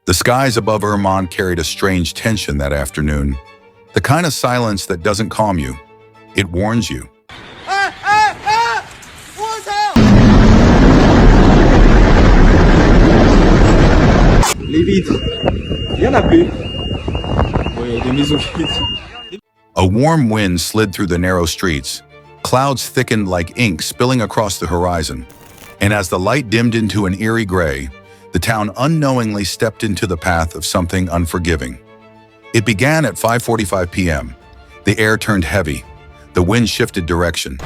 The skies above Ermont carried a strange tension that afternoon. The kind of silence that doesn't calm you. It warns you. Les vitres, il y en a plus. Oui, il y a des maisons qui... A warm wind slid through the narrow streets. Clouds thickened like ink spilling across the horizon. And as the light dimmed into an eerie gray, the town unknowingly stepped into the path of something unforgiving. It began at 5:45 p.m. The air turned heavy. The wind shifted direction.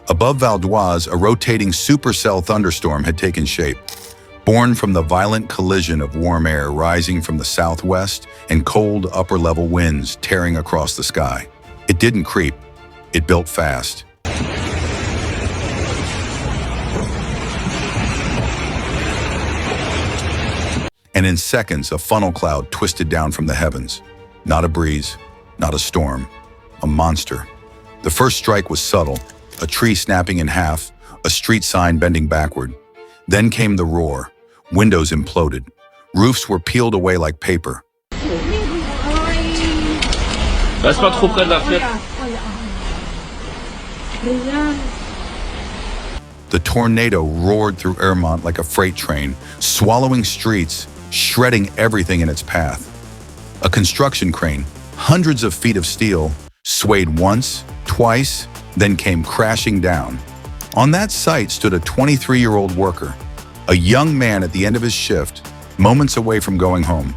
Above Val-d'Oise, a rotating supercell thunderstorm had taken shape, born from the violent collision of warm air rising from the southwest and cold upper-level winds tearing across the sky. It didn't creep. It built fast. And in seconds, a funnel cloud twisted down from the heavens. Not a breeze, not a storm, a monster. The first strike was subtle, a tree snapping in half, a street sign bending backward. Then came the roar. Windows imploded. Roofs were peeled away like paper. Reste pas trop près de la fenêtre. The tornado roared through Ermont like a freight train, swallowing streets, shredding everything in its path. A construction crane, hundreds of feet of steel, swayed once, twice, then came crashing down. On that site stood a 23-year-old worker, a young man at the end of his shift, moments away from going home.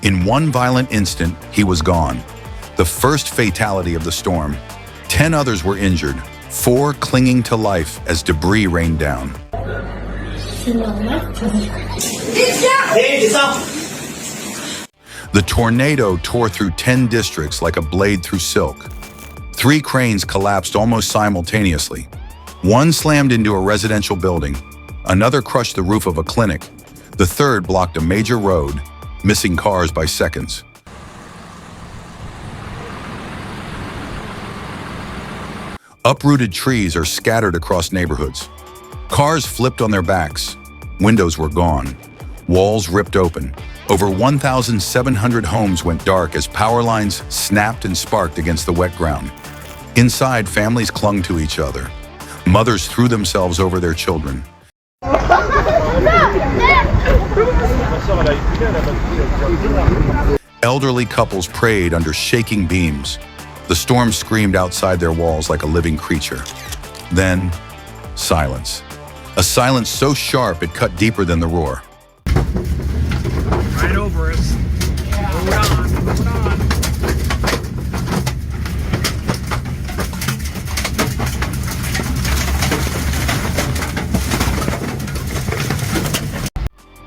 In one violent instant, he was gone. The first fatality of the storm. 10 others were injured, 4 clinging to life as debris rained down. The tornado tore through 10 districts like a blade through silk. 3 cranes collapsed almost simultaneously. One slammed into a residential building. Another crushed the roof of a clinic. The third blocked a major road, missing cars by seconds. Uprooted trees are scattered across neighborhoods. Cars flipped on their backs. Windows were gone. Walls ripped open. Over 1,700 homes went dark as power lines snapped and sparked against the wet ground. Inside, families clung to each other. Mothers threw themselves over their children. Elderly couples prayed under shaking beams. The storm screamed outside their walls like a living creature. Then, silence. A silence so sharp it cut deeper than the roar. Right over us. Hold on, hold on.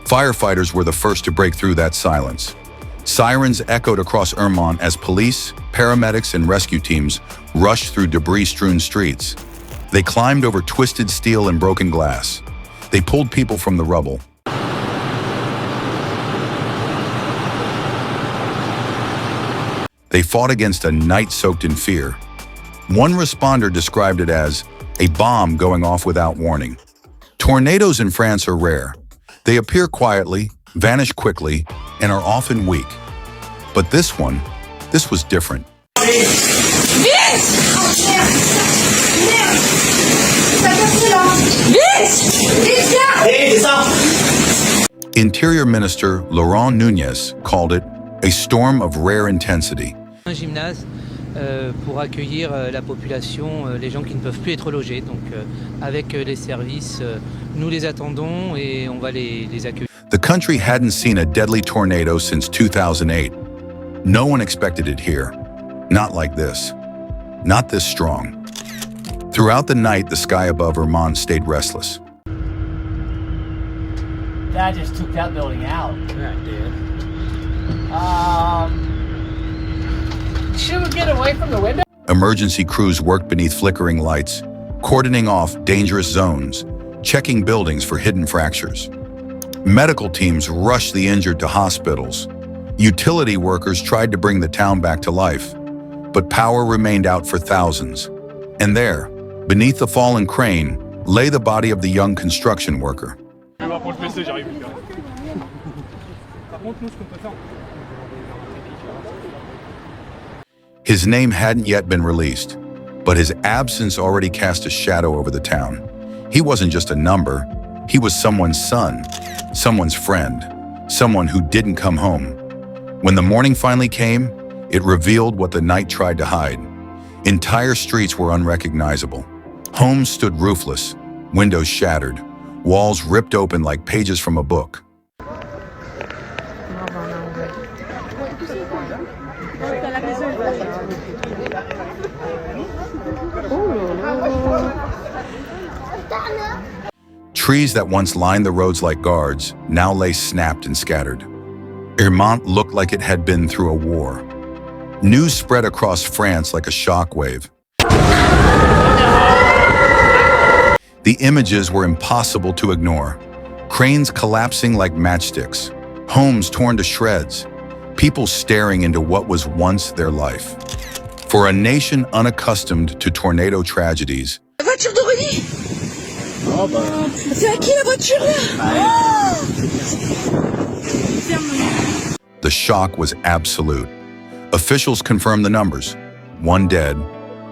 Firefighters were the first to break through that silence. Sirens echoed across Ermont as police, paramedics, and rescue teams rushed through debris-strewn streets. They climbed over twisted steel and broken glass. They pulled people from the rubble. They fought against a night soaked in fear. One responder described it as a bomb going off without warning. Tornadoes in France are rare. They appear quietly, vanish quickly, and are often weak. But this was different. Interior Minister Laurent Nunez called it a storm of rare intensity. Un gymnase pour accueillir la population, les gens qui ne peuvent plus être logés. Donc avec les services, nous les attendons et on va les accueillir. The country hadn't seen a deadly tornado since 2008. No one expected it here. Not like this. Not this strong. Throughout the night, the sky above Ermont stayed restless. That just took that building out. Yeah, it did. Should we get away from the window? Emergency crews worked beneath flickering lights, cordoning off dangerous zones, checking buildings for hidden fractures. Medical teams rushed the injured to hospitals. Utility workers tried to bring the town back to life, but power remained out for thousands. And there, beneath the fallen crane, lay the body of the young construction worker. Je vais voir pour le PC, j'arrive les gars. Par contre, nous, ce qu'on peut faire. His name hadn't yet been released, but his absence already cast a shadow over the town. He wasn't just a number, he was someone's son, someone's friend, someone who didn't come home. When the morning finally came, it revealed what the night tried to hide. Entire streets were unrecognizable. Homes stood roofless, windows shattered, walls ripped open like pages from a book. Trees that once lined the roads like guards now lay snapped and scattered. Ermont looked like it had been through a war. News spread across France like a shockwave. The images were impossible to ignore. Cranes collapsing like matchsticks, homes torn to shreds, people staring into what was once their life. For a nation unaccustomed to tornado tragedies, La voiture d'Aurélie. C'est à qui la voiture là? the shock was absolute. Officials confirmed the numbers: 1 dead,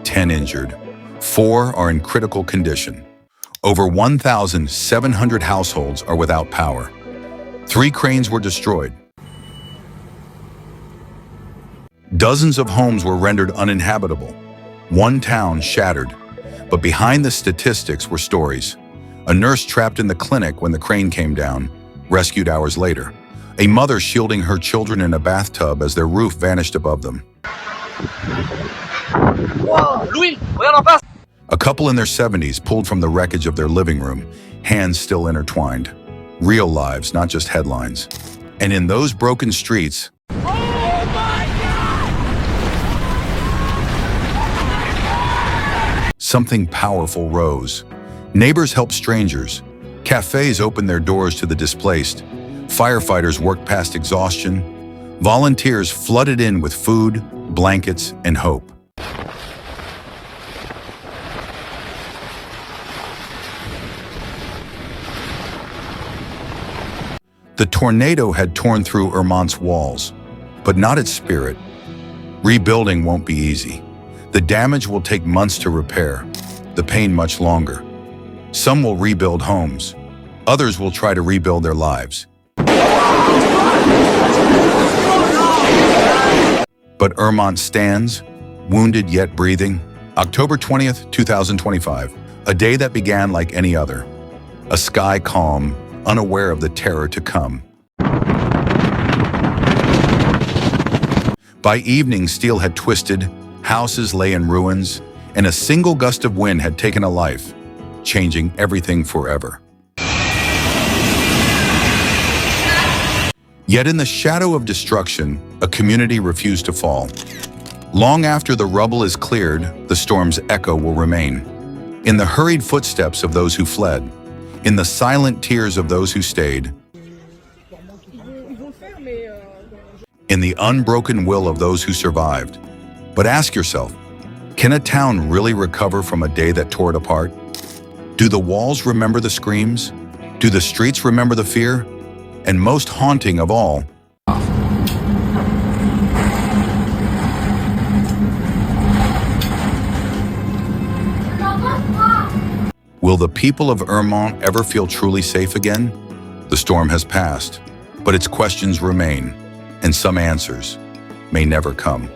10 injured, 4 are in critical condition. Over 1,700 households are without power. 3 cranes were destroyed. Dozens of homes were rendered uninhabitable. 1 town shattered. But behind the statistics were stories. A nurse trapped in the clinic when the crane came down, rescued hours later. A mother shielding her children in a bathtub as their roof vanished above them. A couple in their 70s pulled from the wreckage of their living room, hands still intertwined. Real lives, not just headlines. And in those broken streets, something powerful rose. Neighbors helped strangers. Cafes opened their doors to the displaced. Firefighters worked past exhaustion. Volunteers flooded in with food, blankets, and hope. The tornado had torn through Ermont's walls, but not its spirit. Rebuilding won't be easy. The damage will take months to repair, the pain much longer. Some will rebuild homes. Others will try to rebuild their lives. But Ermont stands, wounded yet breathing. October 20th, 2025, a day that began like any other. A sky calm, unaware of the terror to come. By evening, steel had twisted, houses lay in ruins, and a single gust of wind had taken a life, changing everything forever. Yet in the shadow of destruction, a community refused to fall. Long after the rubble is cleared, the storm's echo will remain. In the hurried footsteps of those who fled, in the silent tears of those who stayed, in the unbroken will of those who survived. But ask yourself, can a town really recover from a day that tore it apart? Do the walls remember the screams? Do the streets remember the fear? And most haunting of all, will the people of Ermont ever feel truly safe again? The storm has passed, but its questions remain, and some answers may never come.